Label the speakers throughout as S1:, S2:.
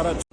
S1: મારા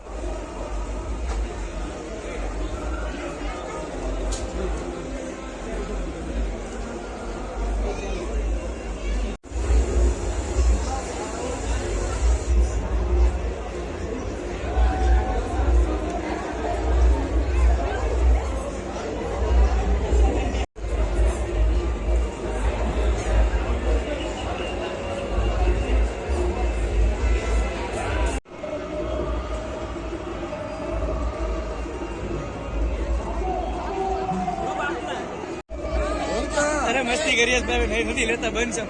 S2: અરે મસ્તી કરીએ ભાઈ, નથી લેતા બંધ છે.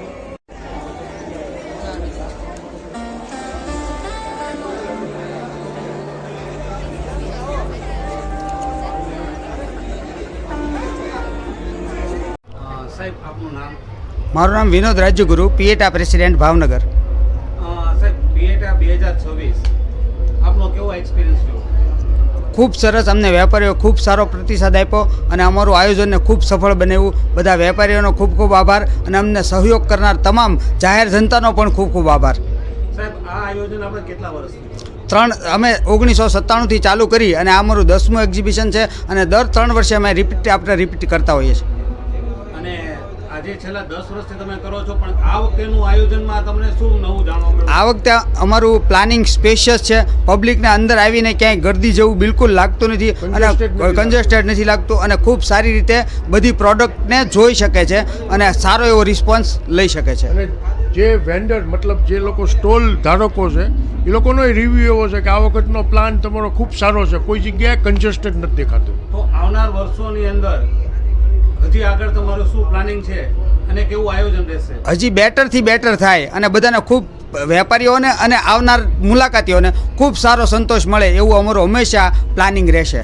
S3: સાહેબ આપનું નામ?
S4: મારું નામ વિનોદ રાજ્યગુરુ, પીએટા પ્રેસિડેન્ટ ભાવનગર.
S3: સાહેબ પીએટા 2026 આપનો કેવો એક્સપિરિયન્સ રહ્યો?
S4: ખૂબ સરસ. અમને વેપારીઓ ખૂબ સારો પ્રતિસાદ આપ્યો અને અમારું આયોજનને ખૂબ સફળ બનાવ્યું. બધા વેપારીઓનો ખૂબ ખૂબ આભાર અને અમને સહયોગ કરનાર તમામ જાહેર જનતાનો પણ ખૂબ ખૂબ આભાર.
S3: સાહેબ આ આયોજન આપણે કેટલા વર્ષથી?
S4: અમે 1997થી ચાલુ કરી અને આ અમારું 10મું એક્ઝિબિશન છે અને દર 3 વર્ષે અમે રિપીટ કરતા હોઈએ છીએ.
S3: અને આજે છેલ્લા 10 વર્ષથી તમે કરો છો, પણ આ વખતેનું આયોજનમાં તમને શું નવું જાણવા મળ્યું?
S4: આ વખતે અમારું પ્લાનિંગ સ્પેશિયસ છે. પબ્લિકને અંદર આવીને ક્યાંય ગર્દી જેવું બિલકુલ લાગતું નથી અને કન્જેસ્ટેડ નથી લાગતું અને ખૂબ સારી રીતે બધી પ્રોડક્ટને જોઈ શકે છે અને સારો એવો રિસ્પોન્સ લઈ શકે છે.
S1: અને જે વેન્ડર મતલબ જે લોકો સ્ટોલ ધારકો છે એ લોકોનો રિવ્યુ એવો છે કે આ વખતનો પ્લાન તમારો ખૂબ સારો છે, કોઈ જગ્યાએ કન્જેસ્ટેડ નથી દેખાતું.
S3: તો આવનાર વર્ષોની અંદર હજી આગળ તમારું શું પ્લાનિંગ છે અને કેવું આયોજન રહેશે?
S4: હજી બેટરથી બેટર થાય અને બધાને ખૂબ વેપારીઓને અને આવનાર મુલાકાતીઓને ખૂબ સારો સંતોષ મળે એવું અમારું હંમેશા પ્લાનિંગ રહેશે.